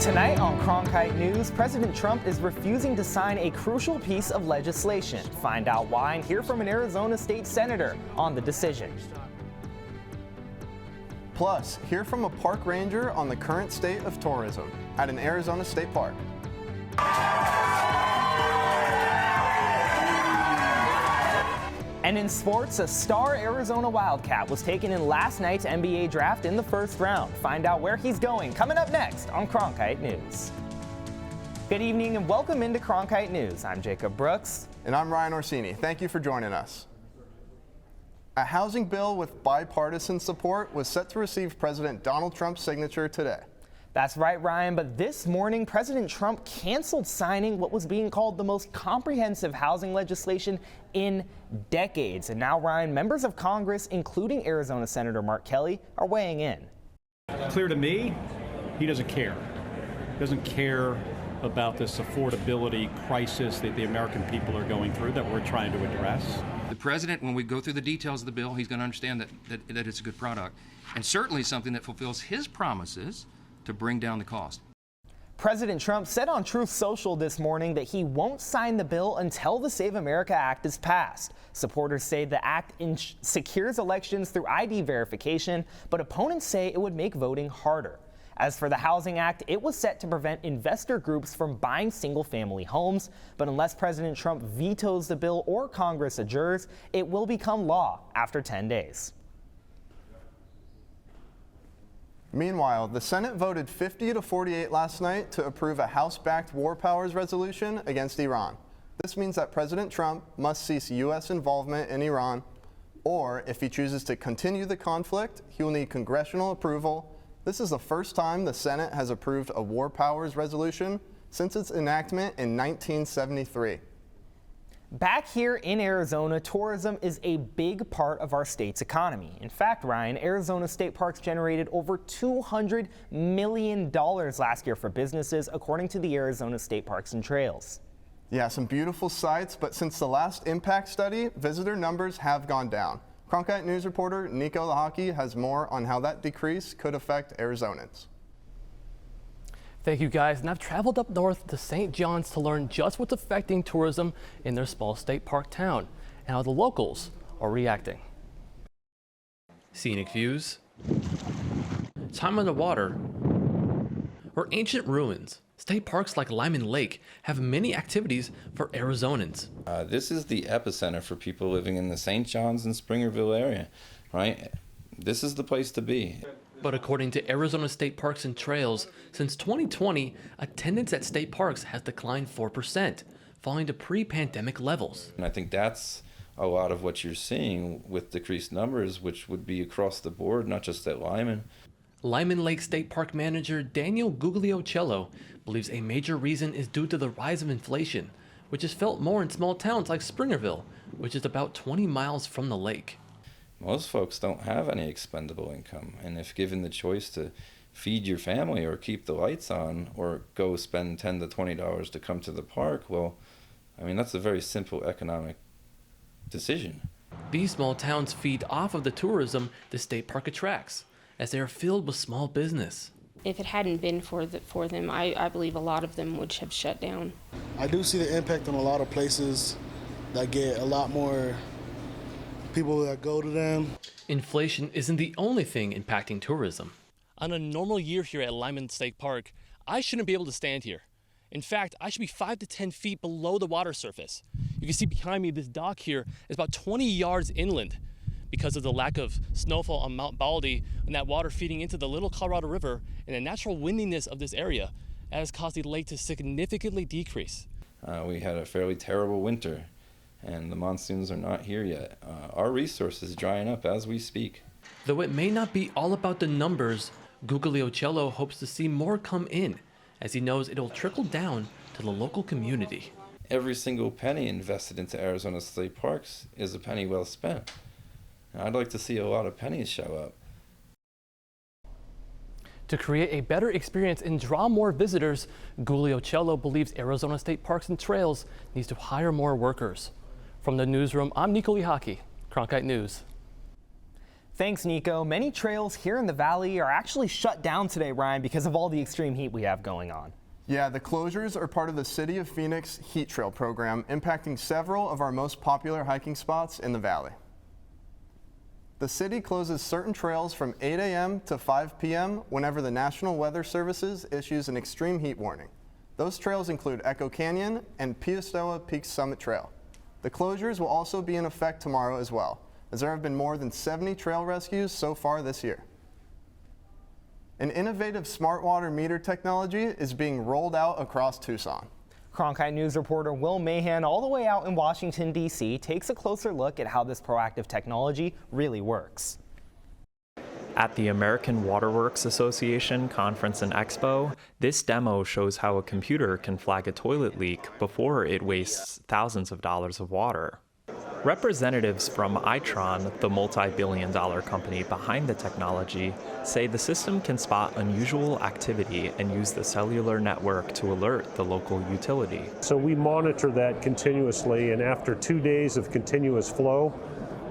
Tonight on Cronkite News, President Trump is refusing to sign a crucial piece of legislation. Find out why and hear from an Arizona state senator on the decision. Plus, hear from a park ranger on the current state of tourism at an Arizona state park. And in sports, a star Arizona Wildcat was taken in last night's NBA draft in the first round. Find out where he's going coming up next on Cronkite News. Good evening and welcome into Cronkite News. I'm Jacob Brooks. And I'm Ryan Orsini. Thank you for joining us. A housing bill with bipartisan support was set to receive President Donald Trump's signature today. That's right, Ryan, but this morning, President Trump canceled signing what was being called the most comprehensive housing legislation in decades. And now, Ryan, members of Congress, including Arizona Senator Mark Kelly, are weighing in. Clear to me, he doesn't care. He doesn't care about this affordability crisis that the American people are going through that we're trying to address. The president, when we go through the details of the bill, he's going to understand that it's a good product, and certainly something that fulfills his promises to bring down the cost. President Trump said on Truth Social this morning that he won't sign the bill until the Save America Act is passed. Supporters say the act secures elections through ID verification, but opponents say it would make voting harder. As for the Housing Act, it was set to prevent investor groups from buying single-family homes, but unless President Trump vetoes the bill or Congress adjourns, it will become law after 10 days. Meanwhile, the Senate voted 50 to 48 last night to approve a House-backed war powers resolution against Iran. This means that President Trump must cease U.S. involvement in Iran, or if he chooses to continue the conflict, he will need congressional approval. This is the first time the Senate has approved a war powers resolution since its enactment in 1973. Back here in Arizona, tourism is a big part of our state's economy. In fact, Ryan, Arizona state parks generated over $200 million last year for businesses, according to the Arizona State Parks and Trails. Yeah, some beautiful sights, but since the last impact study, visitor numbers have gone down. Cronkite News reporter Nico Lahaki has more on how that decrease could affect Arizonans. Thank you, guys. And I've traveled up north to St. John's to learn just what's affecting tourism in their small state park town and how the locals are reacting. Scenic views, time on the water, or ancient ruins. State parks like Lyman Lake have many activities for Arizonans. This is the epicenter for people living in the St. John's and Springerville area, right? This is the place to be. But according to Arizona State Parks and Trails, since 2020, attendance at state parks has declined 4%, falling to pre-pandemic levels. And I think that's a lot of what you're seeing with decreased numbers, which would be across the board, not just at Lyman. Lyman Lake State Park manager Daniel Guglielcello believes a major reason is due to the rise of inflation, which is felt more in small towns like Springerville, which is about 20 miles from the lake. Most folks don't have any expendable income, and if given the choice to feed your family or keep the lights on or go spend $10 to $20 to come to the park, well, I mean, that's a very simple economic decision. These small towns feed off of the tourism the state park attracts, as they are filled with small business. If it hadn't been for them, I believe a lot of them would have shut down. I do see the impact on a lot of places that get a lot more people that go to them. Inflation isn't the only thing impacting tourism. On a normal year here at Lyman State Park, I shouldn't be able to stand here. In fact, I should be 5 to 10 feet below the water surface. You can see behind me, this dock here is about 20 yards inland because of the lack of snowfall on Mount Baldy and that water feeding into the Little Colorado River and the natural windiness of this area that has caused the lake to significantly decrease. We had a fairly terrible winter, and the monsoons are not here yet. Our resource is drying up as we speak. Though it may not be all about the numbers, Guglielcello hopes to see more come in, as he knows it'll trickle down to the local community. Every single penny invested into Arizona State Parks is a penny well spent. And I'd like to see a lot of pennies show up. To create a better experience and draw more visitors, Guglielcello believes Arizona State Parks and Trails needs to hire more workers. From the newsroom, I'm Nico Lihaki, Cronkite News. Thanks, Nico. Many trails here in the valley are actually shut down today, Ryan, because of all the extreme heat we have going on. Yeah, the closures are part of the City of Phoenix Heat Trail program, impacting several of our most popular hiking spots in the valley. The city closes certain trails from 8 a.m. to 5 p.m. whenever the National Weather Services issues an extreme heat warning. Those trails include Echo Canyon and Piastoa Peak Summit Trail. The closures will also be in effect tomorrow as well, as there have been more than 70 trail rescues so far this year. An innovative smart water meter technology is being rolled out across Tucson. Cronkite News reporter Will Mahan, all the way out in Washington, D.C., takes a closer look at how this proactive technology really works. At the American Waterworks Association Conference and Expo, this demo shows how a computer can flag a toilet leak before it wastes thousands of dollars of water. Representatives from Itron, the multi-billion-dollar company behind the technology, say the system can spot unusual activity and use the cellular network to alert the local utility. So we monitor that continuously, and after 2 days of continuous flow,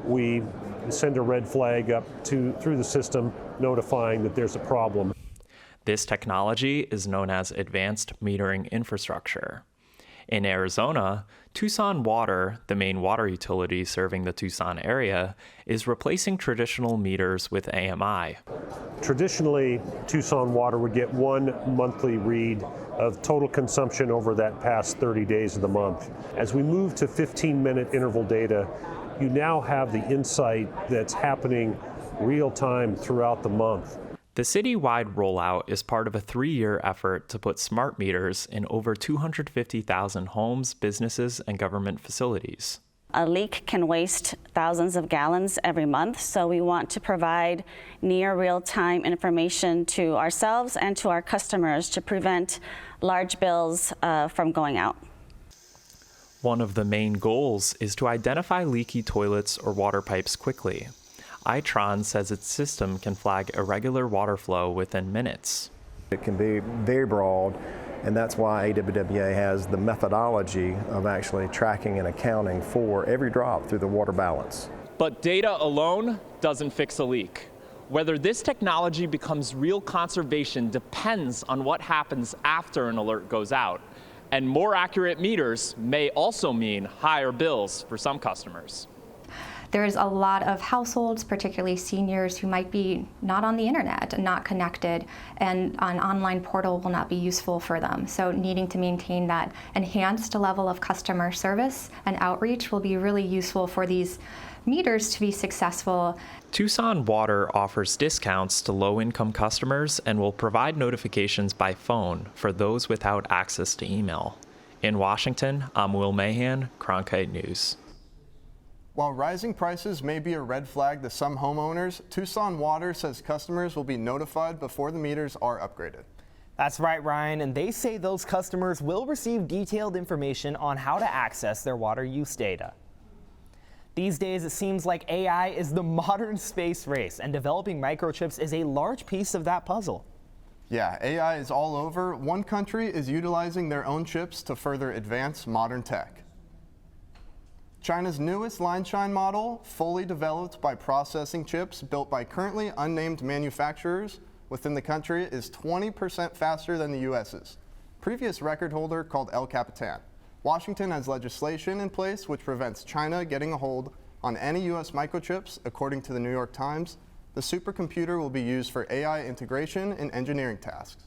we send a red flag up through the system notifying that there's a problem. This technology is known as advanced metering infrastructure. In Arizona, Tucson Water, the main water utility serving the Tucson area, is replacing traditional meters with AMI. Traditionally, Tucson Water would get one monthly read of total consumption over that past 30 days of the month. As we move to 15-minute interval data, you now have the insight that's happening real time throughout the month. The citywide rollout is part of a 3-year effort to put smart meters in over 250,000 homes, businesses, and government facilities. A leak can waste thousands of gallons every month, so we want to provide near real-time information to ourselves and to our customers to prevent large bills from going out. One of the main goals is to identify leaky toilets or water pipes quickly. Itron says its system can flag irregular water flow within minutes. It can be very broad, and that's why AWWA has the methodology of actually tracking and accounting for every drop through the water balance. But data alone doesn't fix a leak. Whether this technology becomes real conservation depends on what happens after an alert goes out. And more accurate meters may also mean higher bills for some customers. There's a lot of households, particularly seniors, who might be not on the internet and not connected, and an online portal will not be useful for them. So needing to maintain that enhanced level of customer service and outreach will be really useful for these meters to be successful. Tucson Water offers discounts to low-income customers and will provide notifications by phone for those without access to email. In Washington, I'm Will Mahan, Cronkite News. While rising prices may be a red flag to some homeowners, Tucson Water says customers will be notified before the meters are upgraded. That's right, Ryan, and they say those customers will receive detailed information on how to access their water use data. These days, it seems like AI is the modern space race, and developing microchips is a large piece of that puzzle. Yeah, AI is all over. One country is utilizing their own chips to further advance modern tech. China's newest line shine model, fully developed by processing chips built by currently unnamed manufacturers within the country, is 20% faster than the US's. Previous record holder called El Capitan. Washington has legislation in place which prevents China getting a hold on any US microchips, according to the New York Times. The supercomputer will be used for AI integration in engineering tasks.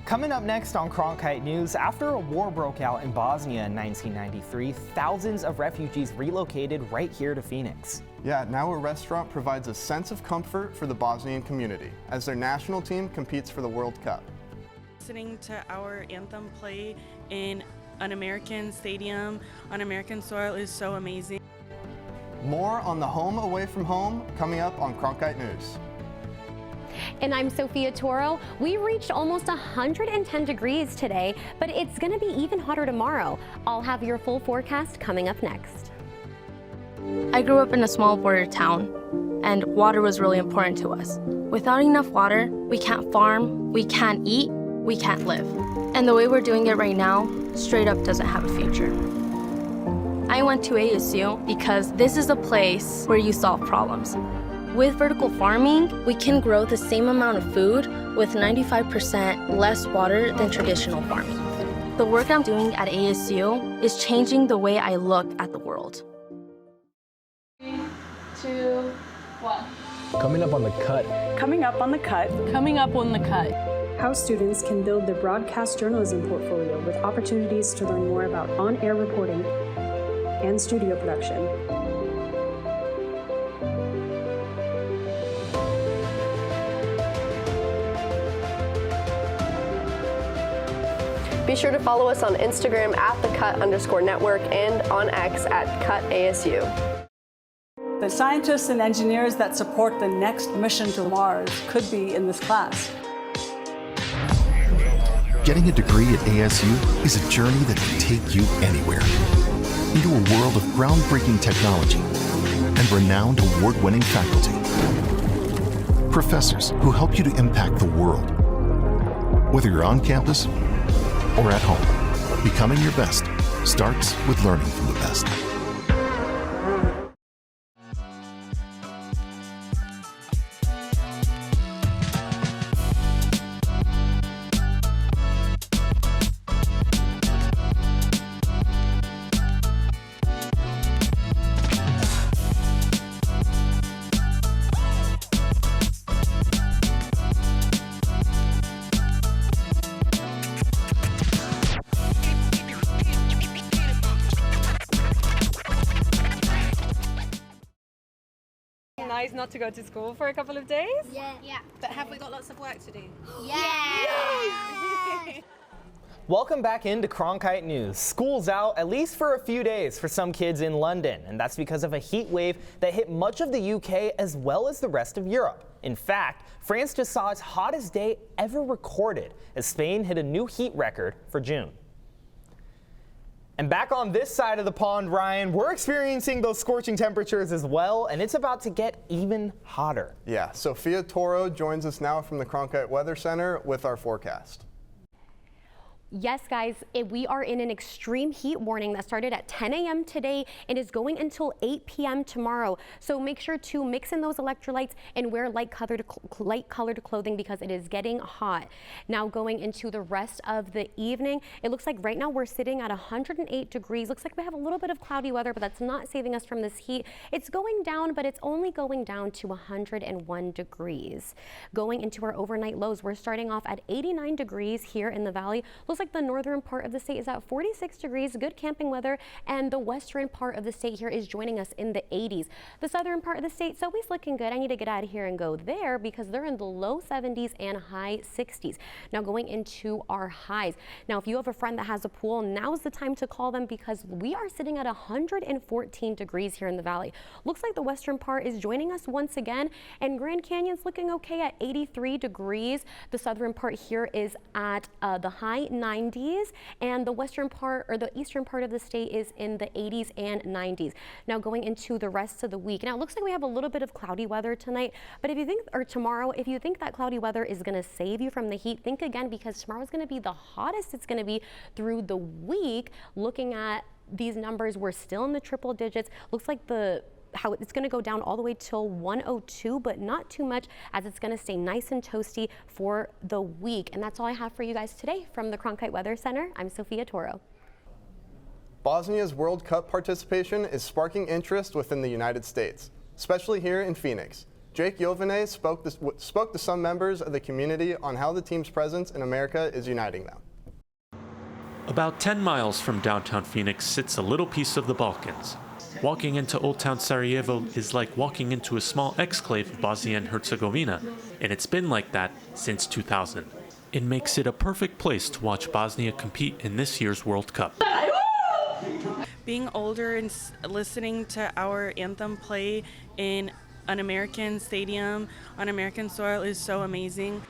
Coming up next on Cronkite News, after a war broke out in Bosnia in 1993, thousands of refugees relocated right here to Phoenix. Yeah, now a restaurant provides a sense of comfort for the Bosnian community as their national team competes for the World Cup. Listening to our anthem play in an American stadium on American soil is so amazing. More on the home away from home coming up on Cronkite News. And I'm Sophia Toro. We reached almost 110 degrees today, but it's going to be even hotter tomorrow. I'll have your full forecast coming up next. I grew up in a small border town, and water was really important to us. Without enough water, we can't farm, we can't eat, we can't live. And the way we're doing it right now, straight up doesn't have a future. I went to ASU because this is a place where you solve problems. With vertical farming, we can grow the same amount of food with 95% less water than traditional farming. The work I'm doing at ASU is changing the way I look at the world. 3, 2, 1. Coming up on the cut. Coming up on the cut. Coming up on the cut. How students can build their broadcast journalism portfolio with opportunities to learn more about on-air reporting and studio production. Be sure to follow us on Instagram at @thecut_network and on X @CutASU. The scientists and engineers that support the next mission to Mars could be in this class. Getting a degree at ASU is a journey that can take you anywhere. Into a world of groundbreaking technology and renowned award-winning faculty. Professors who help you to impact the world. Whether you're on campus or at home, becoming your best starts with learning from the best. Nice not to go to school for a couple of days? Yeah. But have we got lots of work to do? Yeah. Welcome back into Cronkite News. School's out, at least for a few days, for some kids in London, and that's because of a heat wave that hit much of the UK as well as the rest of Europe. In fact, France just saw its hottest day ever recorded as Spain hit a new heat record for June. And back on this side of the pond, Ryan, we're experiencing those scorching temperatures as well, and it's about to get even hotter. Yeah, Sophia Toro joins us now from the Cronkite Weather Center with our forecast. Yes, guys, we are in an extreme heat warning that started at 10 a.m. today and is going until 8 p.m. tomorrow. So make sure to mix in those electrolytes and wear light-colored clothing because it is getting hot. Now going into the rest of the evening, it looks like right now we're sitting at 108 degrees. Looks like we have a little bit of cloudy weather, but that's not saving us from this heat. It's going down, but it's only going down to 101 degrees. Going into our overnight lows, we're starting off at 89 degrees here in the valley. Looks like the northern part of the state is at 46 degrees, good camping weather, and the western part of the state here is joining us in the 80s. The southern part of the state's always looking good. I need to get out of here and go there because they're in the low 70s and high 60s. Now going into our highs. Now if you have a friend that has a pool, now's the time to call them because we are sitting at 114 degrees here in the valley. Looks like the western part is joining us once again, and Grand Canyon's looking okay at 83 degrees. The southern part here is at the high 90s, and the western part or the eastern part of the state is in the 80s and 90s. Now going into the rest of the week. Now it looks like we have a little bit of cloudy weather tonight, but if you think, or tomorrow, if you think that cloudy weather is going to save you from the heat, think again because tomorrow is going to be the hottest it's going to be through the week. Looking at these numbers, we're still in the triple digits. Looks like how it's going to go down all the way till 102, but not too much as it's going to stay nice and toasty for the week. And that's all I have for you guys today from the Cronkite Weather Center. I'm Sophia Toro. Bosnia's World Cup participation is sparking interest within the United States, especially here in Phoenix. Jake Jovine spoke to some members of the community on how the team's presence in America is uniting them. About 10 miles from downtown Phoenix sits a little piece of the Balkans. Walking into Old Town Sarajevo is like walking into a small exclave of Bosnia and Herzegovina, and it's been like that since 2000. It makes it a perfect place to watch Bosnia compete in this year's World Cup. Being older and listening to our anthem play in an American stadium on American soil is so amazing.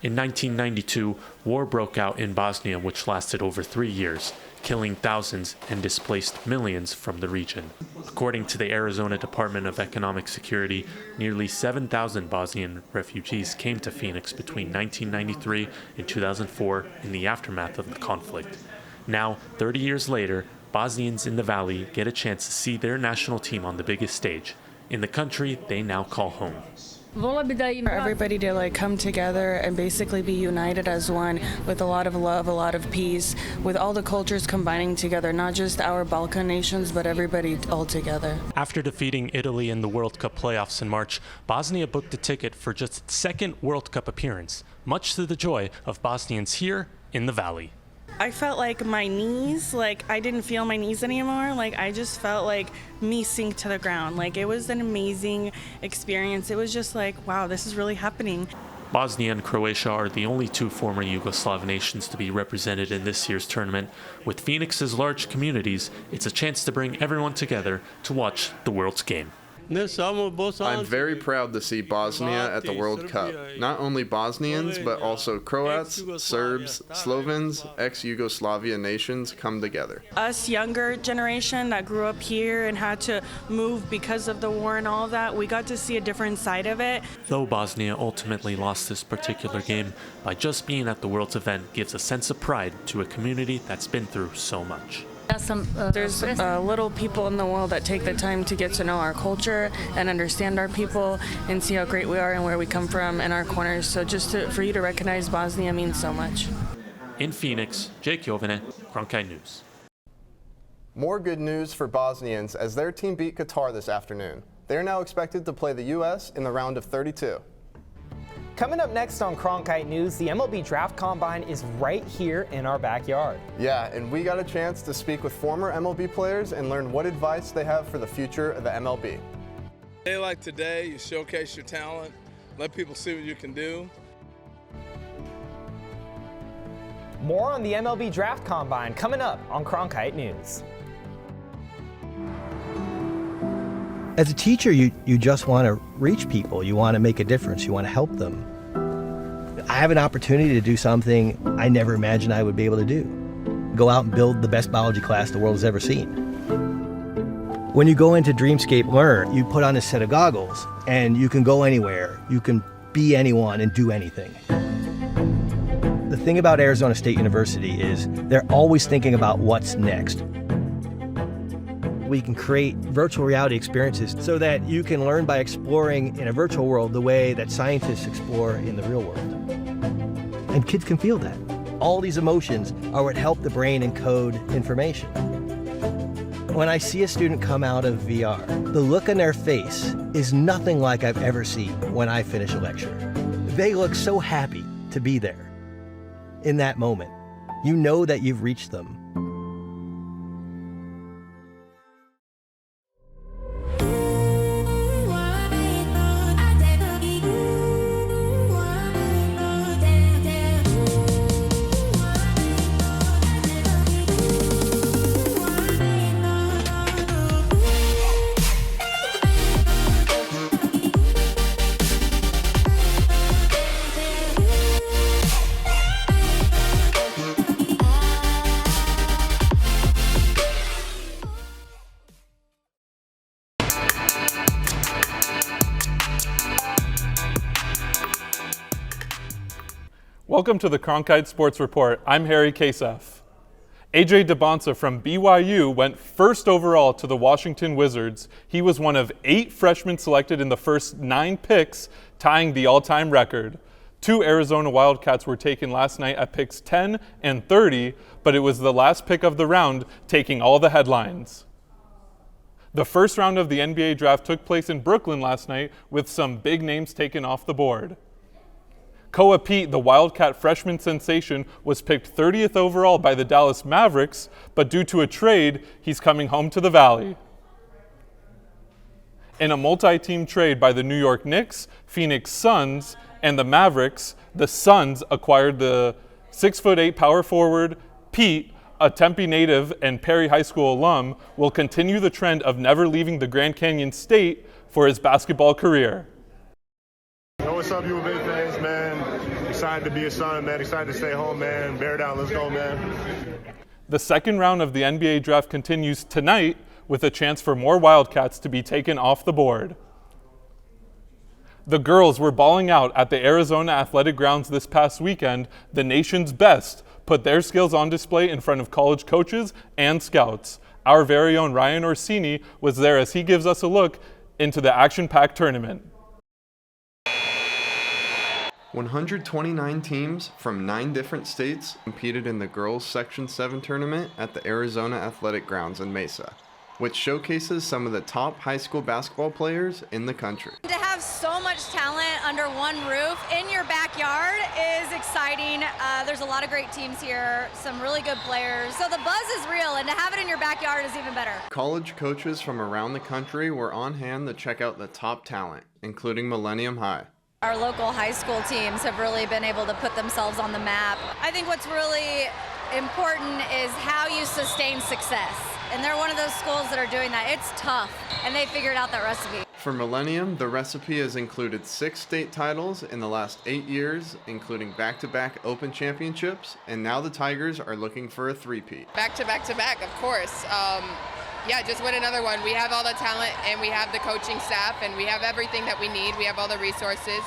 In 1992, war broke out in Bosnia, which lasted over 3 years, killing thousands and displaced millions from the region. According to the Arizona Department of Economic Security, nearly 7,000 Bosnian refugees came to Phoenix between 1993 and 2004 in the aftermath of the conflict. Now, 30 years later, Bosnians in the valley get a chance to see their national team on the biggest stage, in the country they now call home. For everybody to like come together and basically be united as one with a lot of love, a lot of peace, with all the cultures combining together, not just our Balkan nations, but everybody all together. After defeating Italy in the World Cup playoffs in March, Bosnia booked a ticket for just its second World Cup appearance, much to the joy of Bosnians here in the Valley. I felt like my knees, like I didn't feel my knees anymore. Like I just felt like me sink to the ground. Like it was an amazing experience. It was just like, wow, this is really happening. Bosnia and Croatia are the only two former Yugoslav nations to be represented in this year's tournament. With Phoenix's large communities, it's a chance to bring everyone together to watch the world's game. I'm very proud to see Bosnia at the World Cup. Not only Bosnians, but also Croats, Serbs, Slovens, ex-Yugoslavia nations come together. Us younger generation that grew up here and had to move because of the war and all of that, we got to see a different side of it. Though Bosnia ultimately lost this particular game, by just being at the World's event gives a sense of pride to a community that's been through so much. There's little people in the world that take the time to get to know our culture and understand our people and see how great we are and where we come from and our corners. So just for you to recognize Bosnia means so much. In Phoenix, Jake Jovine, Cronkite News. More good news for Bosnians as their team beat Qatar this afternoon. They are now expected to play the U.S. in the round of 32. Coming up next on Cronkite News, the MLB Draft Combine is right here in our backyard. Yeah, and we got a chance to speak with former MLB players and learn what advice they have for the future of the MLB. A day like today, you showcase your talent, let people see what you can do. More on the MLB Draft Combine coming up on Cronkite News. As a teacher, you just want to reach people. You want to make a difference. You want to help them. I have an opportunity to do something I never imagined I would be able to do. Go out and build the best biology class the world has ever seen. When you go into Dreamscape Learn, you put on a set of goggles and you can go anywhere. You can be anyone and do anything. The thing about Arizona State University is they're always thinking about what's next. We can create virtual reality experiences so that you can learn by exploring in a virtual world the way that scientists explore in the real world. And kids can feel that. All these emotions are what help the brain encode information. When I see a student come out of VR, the look on their face is nothing like I've ever seen when I finish a lecture. They look so happy to be there. In that moment, you know that you've reached them. Welcome to the Cronkite Sports Report. I'm Harry Kasef. AJ DeBonsa from BYU went first overall to the Washington Wizards. He was one of 8 freshmen selected in the first 9 picks, tying the all-time record. 2 Arizona Wildcats were taken last night at picks 10 and 30, but it was the last pick of the round, taking all the headlines. The first round of the NBA draft took place in Brooklyn last night with some big names taken off the board. Koa Pete, the Wildcat freshman sensation, was picked 30th overall by the Dallas Mavericks, but due to a trade, he's coming home to the Valley. In a multi-team trade by the New York Knicks, Phoenix Suns, and the Mavericks, the Suns acquired the 6'8" power forward. Pete, a Tempe native and Perry High School alum, will continue the trend of never leaving the Grand Canyon State for his basketball career. Yo, what's up, you big fans, man? Excited to be a Sun, man. Excited to stay home, man. Bear down, let's go, man. The second round of the NBA draft continues tonight with a chance for more Wildcats to be taken off the board. The girls were balling out at the Arizona Athletic Grounds this past weekend. The nation's best put their skills on display in front of college coaches and scouts. Our very own Ryan Orsini was there as he gives us a look into the action-packed tournament. 129 teams from 9 different states competed in the girls Section 7 tournament at the Arizona Athletic Grounds in Mesa, which showcases some of the top high school basketball players in the country. To have so much talent under one roof in your backyard is exciting. There's a lot of great teams here, some really good players. So the buzz is real, and to have it in your backyard is even better. College coaches from around the country were on hand to check out the top talent, including Millennium High. Our local high school teams have really been able to put themselves on the map. I think what's really important is how you sustain success. And they're one of those schools that are doing that. It's tough, and they figured out that recipe. For Millennium, the recipe has included 6 state titles in the last 8 years, including back-to-back Open Championships, and now the Tigers are looking for a three-peat. Back to back to back, of course. Yeah, just win another one. We have all the talent, and we have the coaching staff, and we have everything that we need. We have all the resources.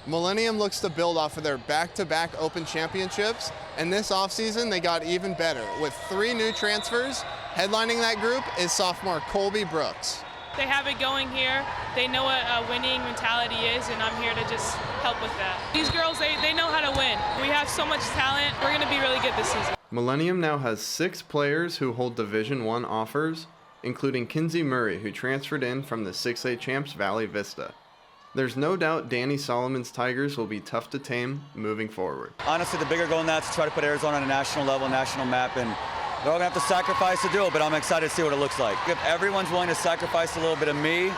Millennium looks to build off of their back-to-back Open Championships, and this offseason they got even better with 3 new transfers. Headlining that group is sophomore Colby Brooks. They have it going here. They know what a winning mentality is, and I'm here to just help with that. These girls, they know how to win. We have so much talent. We're going to be really good this season. Millennium now has 6 players who hold Division I offers, including Kinsey Murray, who transferred in from the 6A champs Valley Vista. There's no doubt Danny Solomon's Tigers will be tough to tame moving forward. Honestly, the bigger goal in that is to try to put Arizona on a national level, national map, and they're all going to have to sacrifice to do it, but I'm excited to see what it looks like. If everyone's willing to sacrifice a little bit of me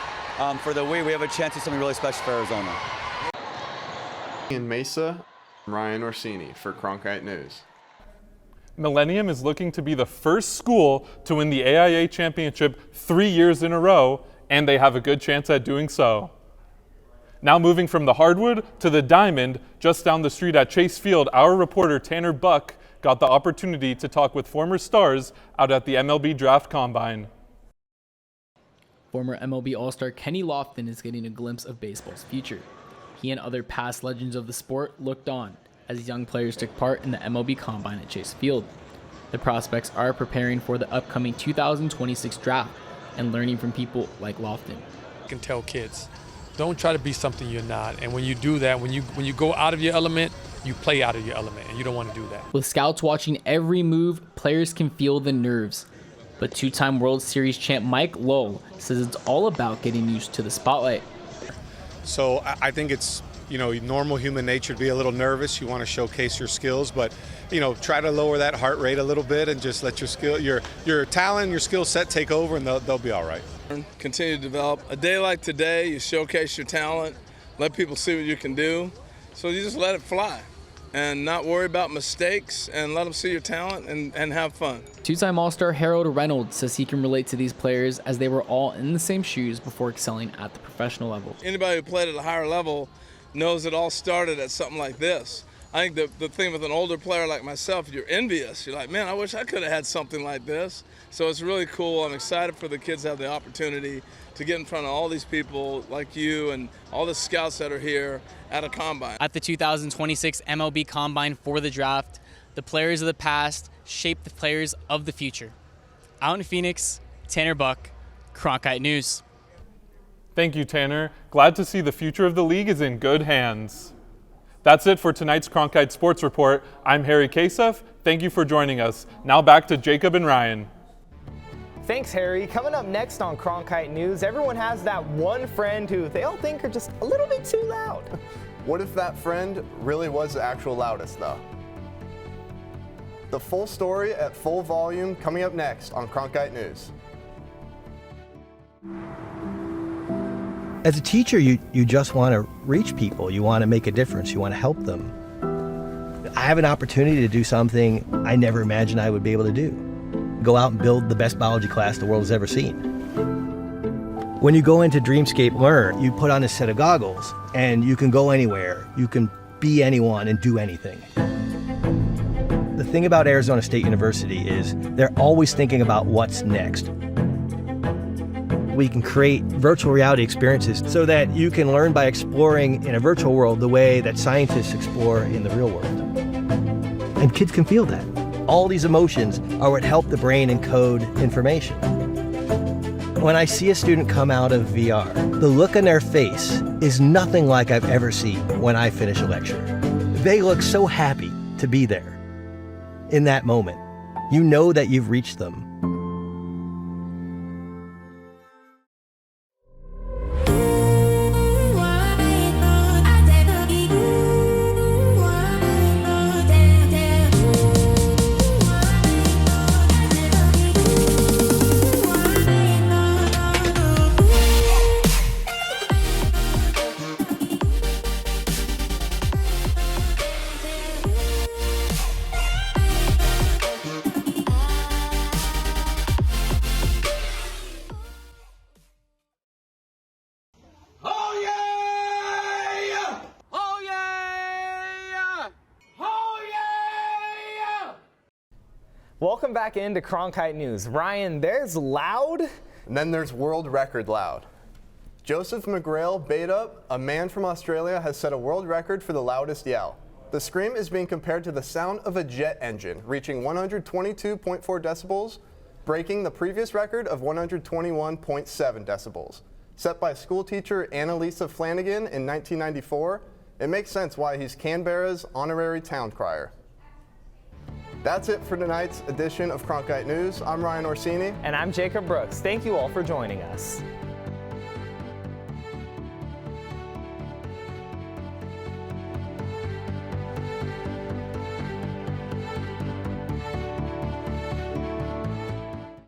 for the we have a chance to do something really special for Arizona. In Mesa, Ryan Orsini for Cronkite News. Millennium is looking to be the first school to win the AIA championship 3 years in a row, and they have a good chance at doing so. Now moving from the hardwood to the diamond, just down the street at Chase Field, our reporter Tanner Buck got the opportunity to talk with former stars out at the MLB Draft Combine. Former MLB All-Star Kenny Lofton is getting a glimpse of baseball's future. He and other past legends of the sport looked on as young players took part in the MLB Combine at Chase Field. The prospects are preparing for the upcoming 2026 draft and learning from people like Lofton. I can tell kids, don't try to be something you're not. And when you do that, when you go out of your element, you play out of your element, and you don't want to do that. With scouts watching every move, players can feel the nerves. But 2-time World Series champ Mike Lowell says it's all about getting used to the spotlight. So I think it's, normal human nature to be a little nervous. You want to showcase your skills, but, try to lower that heart rate a little bit and just let your talent, your skill set take over, and they'll be all right. Continue to develop. A day like today, you showcase your talent, let people see what you can do. So you just let it fly and not worry about mistakes and let them see your talent and have fun. 2-time All-Star Harold Reynolds says he can relate to these players as they were all in the same shoes before excelling at the professional level. Anybody who played at a higher level knows it all started at something like this. I think the thing with an older player like myself, you're envious. You're like, man, I wish I could have had something like this. So it's really cool. I'm excited for the kids to have the opportunity to get in front of all these people like you and all the scouts that are here at a combine. At the 2026 MLB Combine for the draft, the players of the past shape the players of the future. Out in Phoenix, Tanner Buck, Cronkite News. Thank you, Tanner. Glad to see the future of the league is in good hands. That's it for tonight's Cronkite Sports Report. I'm Harry Kasef. Thank you for joining us. Now back to Jacob and Ryan. Thanks, Harry. Coming up next on Cronkite News, everyone has that one friend who they all think are just a little bit too loud. What if that friend really was the actual loudest, though? The full story at full volume coming up next on Cronkite News. As a teacher, you just want to reach people. You want to make a difference. You want to help them. I have an opportunity to do something I never imagined I would be able to do. Go out and build the best biology class the world has ever seen. When you go into Dreamscape Learn, you put on a set of goggles and you can go anywhere. You can be anyone and do anything. The thing about Arizona State University is they're always thinking about what's next. We can create virtual reality experiences so that you can learn by exploring in a virtual world the way that scientists explore in the real world. And kids can feel that. All these emotions are what help the brain encode information. When I see a student come out of VR, the look on their face is nothing like I've ever seen when I finish a lecture. They look so happy to be there. In that moment, you know that you've reached them. Welcome back into Cronkite News. Ryan, there's loud. And then there's world record loud. Joseph McGrail Badeup, a man from Australia, has set a world record for the loudest yell. The scream is being compared to the sound of a jet engine, reaching 122.4 decibels, breaking the previous record of 121.7 decibels. Set by schoolteacher Annalisa Flanagan in 1994, it makes sense why he's Canberra's honorary town crier. That's it for tonight's edition of Cronkite News. I'm Ryan Orsini. And I'm Jacob Brooks. Thank you all for joining us.